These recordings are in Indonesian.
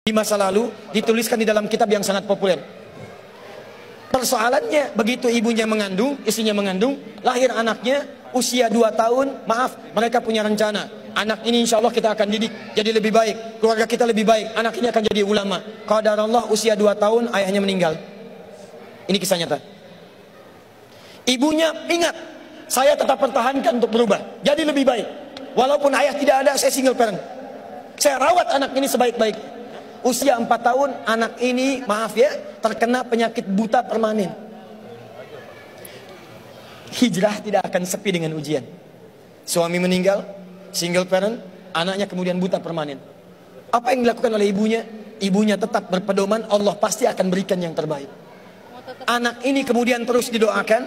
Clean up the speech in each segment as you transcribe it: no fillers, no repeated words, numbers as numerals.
Di masa lalu dituliskan di dalam kitab yang sangat populer. Persoalannya begitu ibunya mengandung, istrinya mengandung, lahir anaknya usia 2 tahun, maaf, mereka punya rencana. Anak ini insya Allah kita akan didik jadi lebih baik, keluarga kita lebih baik, anak ini akan jadi ulama. Qadarullah usia 2 tahun ayahnya meninggal. Ini kisah nyata. Ibunya ingat, saya tetap pertahankan untuk berubah, jadi lebih baik. Walaupun ayah tidak ada, saya single parent. Saya rawat anak ini sebaik-baik. Usia 4 tahun, anak ini, maaf ya, terkena penyakit buta permanen. Hijrah tidak akan sepi dengan ujian. Suami meninggal, single parent, anaknya kemudian buta permanen. Apa yang dilakukan oleh ibunya? Ibunya tetap berpedoman, Allah pasti akan berikan yang terbaik. Anak ini kemudian terus didoakan,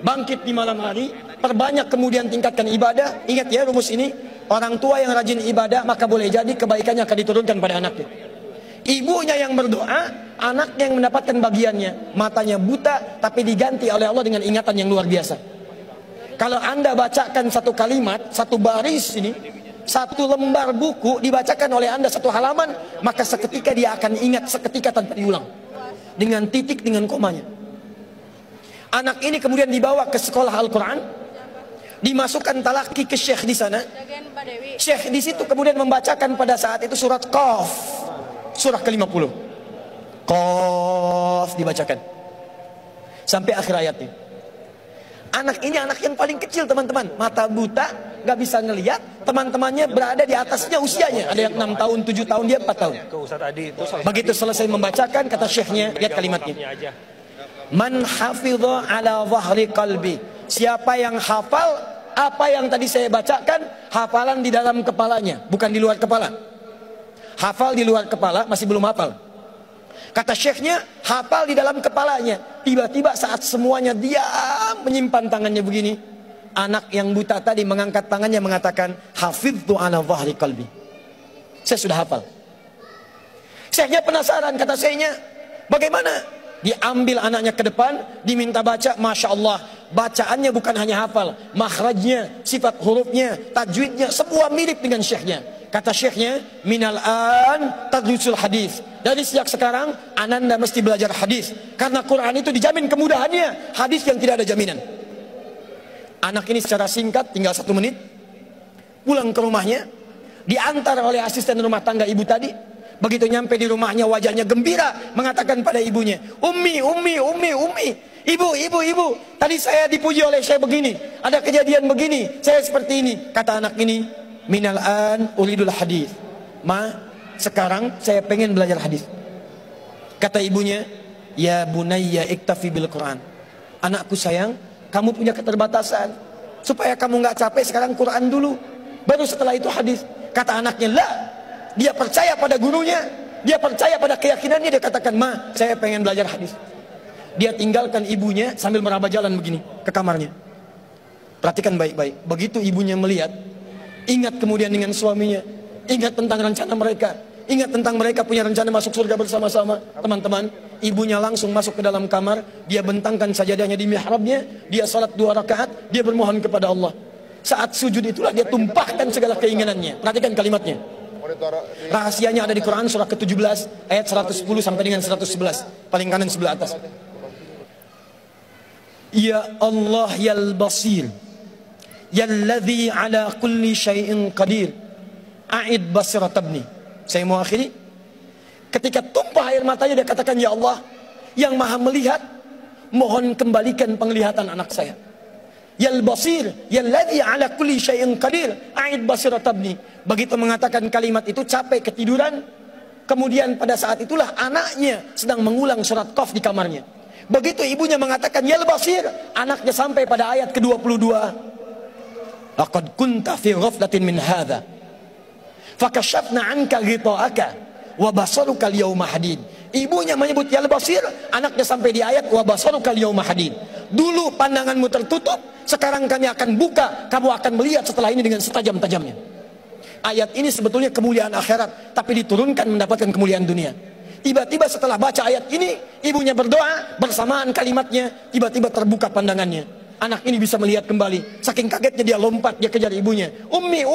bangkit di malam hari, perbanyak kemudian tingkatkan ibadah. Ingat ya rumus ini, orang tua yang rajin ibadah maka boleh jadi kebaikannya akan diturunkan pada anaknya. Ibunya yang berdoa, anaknya yang mendapatkan bagiannya. Matanya buta tapi diganti oleh Allah dengan ingatan yang luar biasa. Kalau Anda bacakan satu kalimat, satu baris ini, satu lembar buku dibacakan oleh Anda satu halaman, maka seketika dia akan ingat seketika tanpa diulang. Dengan titik, dengan komanya. Anak ini kemudian dibawa ke sekolah Al-Quran, dimasukkan talaki ke syekh di sana. Syekh di situ kemudian membacakan pada saat itu surat Qaf, surah ke-50. Qaf dibacakan sampai akhir ayatnya. Anak ini anak yang paling kecil teman-teman, mata buta, gak bisa ngelihat. Teman-temannya berada di atasnya usianya, ada yang 6 tahun, 7 tahun, dia 4 tahun. Begitu selesai membacakan, kata syekhnya, lihat kalimatnya, man hafidha ala zahri qalbi, siapa yang hafal apa yang tadi saya bacakan, hafalan di dalam kepalanya, bukan di luar kepala. Hafal di luar kepala masih belum hafal. Kata syekhnya, hafal di dalam kepalanya. Tiba-tiba saat semuanya diam menyimpan tangannya begini, anak yang buta tadi mengangkat tangannya mengatakan, hafidtu ala zahri qalbi, saya sudah hafal. Syekhnya penasaran, kata syekhnya, bagaimana? Diambil anaknya ke depan, diminta baca, Masya Allah, bacaannya bukan hanya hafal, makhrajnya, sifat hurufnya, tajwidnya, semua mirip dengan syekhnya. Kata syekhnya, minal an tadrusul hadis, dari sejak sekarang ananda mesti belajar hadis, karena Quran itu dijamin kemudahannya, hadis yang tidak ada jaminan. Anak ini secara singkat, tinggal 1 menit, pulang ke rumahnya, diantar oleh asisten rumah tangga ibu tadi. Begitu nyampe di rumahnya, wajahnya gembira, mengatakan pada ibunya, Ummi, ibu, tadi saya dipuji oleh saya begini, ada kejadian begini, saya seperti ini. Kata anak ini, minal an uridul hadis, ma, sekarang saya pengen belajar hadis. Kata ibunya, ya bunayya iktafi bil Quran, anakku sayang, kamu punya keterbatasan, supaya kamu nggak capek sekarang Quran dulu, baru setelah itu hadis. Kata anaknya, lah, dia percaya pada gurunya, dia percaya pada keyakinannya, dia katakan, ma, saya pengen belajar hadis. Dia tinggalkan ibunya sambil meraba jalan begini ke kamarnya. Perhatikan baik-baik, begitu ibunya melihat, ingat kemudian dengan suaminya, ingat tentang rencana mereka, ingat tentang mereka punya rencana masuk surga bersama-sama. Teman-teman, ibunya langsung masuk ke dalam kamar, dia bentangkan sajadahnya di mihrabnya, dia salat 2 rakaat, dia bermohon kepada Allah. Saat sujud itulah dia tumpahkan segala keinginannya. Perhatikan kalimatnya. Rahasianya ada di Quran surah ke-17 ayat 110 sampai dengan 111, paling kanan sebelah atas. Ya Allah yal basir, yalladzi ala kulli syai'in qadir, a'id basirat ibni. Saya mau akhiri. Ketika tumpah air matanya dia katakan, ya Allah yang maha melihat, mohon kembalikan penglihatan anak saya. Yal basir, yalladzi ala kulli syai'in qadir, a'id basirat ibni. Begitu mengatakan kalimat itu, capek ketiduran. Kemudian pada saat itulah anaknya sedang mengulang surat Qaf di kamarnya. Begitu ibunya mengatakan yal basir, anaknya sampai pada ayat ke-22. Laqad kunta fi ghaflatin min hadza fakashafna 'anka ghita'aka wa basaruka al-yawma hadid. Ibunya menyebut yal basir, anaknya sampai di ayat wa basaruka al-yawma hadid. Dulu pandanganmu tertutup, sekarang kami akan buka, kamu akan melihat setelah ini dengan setajam-tajamnya. Ayat ini sebetulnya kemuliaan akhirat, tapi diturunkan mendapatkan kemuliaan dunia. Tiba-tiba setelah baca ayat ini, ibunya berdoa, bersamaan kalimatnya, tiba-tiba terbuka pandangannya. anak ini bisa melihat kembali. Saking kagetnya dia lompat, dia kejar ibunya. Ummi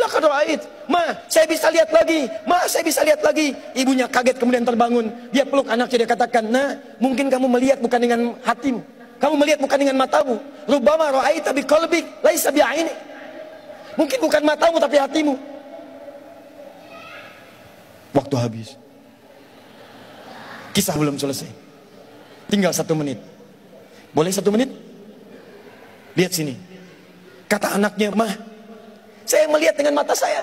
laqad ra'ait. Ma, saya bisa lihat lagi. Ma, saya bisa lihat lagi. Ibunya kaget kemudian terbangun. Dia peluk anaknya, dia katakan, "Nah, mungkin kamu melihat bukan dengan hatimu. Kamu melihat bukan dengan matamu. Rubbama ra'aita biqalbik laisa bi'ainik." Mungkin bukan matamu tapi hatimu. Waktu habis. Kisah belum selesai. Tinggal 1 menit. Boleh 1 menit? Lihat sini. Kata anaknya, "Mah, saya melihat dengan mata saya.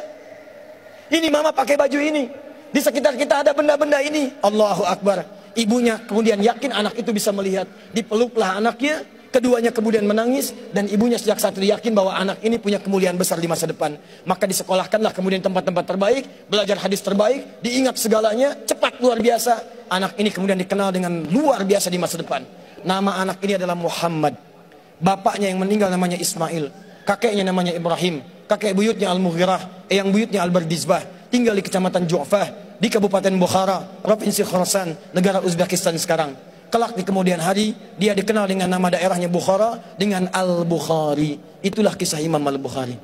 Ini mama pakai baju ini. Di sekitar kita ada benda-benda ini." Allahu Akbar. Ibunya kemudian yakin anak itu bisa melihat. Dipeluklah anaknya. Keduanya kemudian menangis. Dan ibunya sejak saat itu yakin bahwa anak ini punya kemuliaan besar di masa depan. Maka disekolahkanlah kemudian tempat-tempat terbaik. Belajar hadis terbaik. Diingat segalanya. Cepat luar biasa. Anak ini kemudian dikenal dengan luar biasa di masa depan. Nama anak ini adalah Muhammad. Bapaknya yang meninggal namanya Ismail. Kakeknya namanya Ibrahim. Kakek buyutnya Al-Mughirah. Eyang buyutnya Al-Bardizbah. Tinggal di kecamatan Ju'fah, di Kabupaten Bukhara, Provinsi Khorasan, negara Uzbekistan sekarang. Kelak di kemudian hari, dia dikenal dengan nama daerahnya Bukhara, dengan Al-Bukhari. Itulah kisah Imam Al-Bukhari.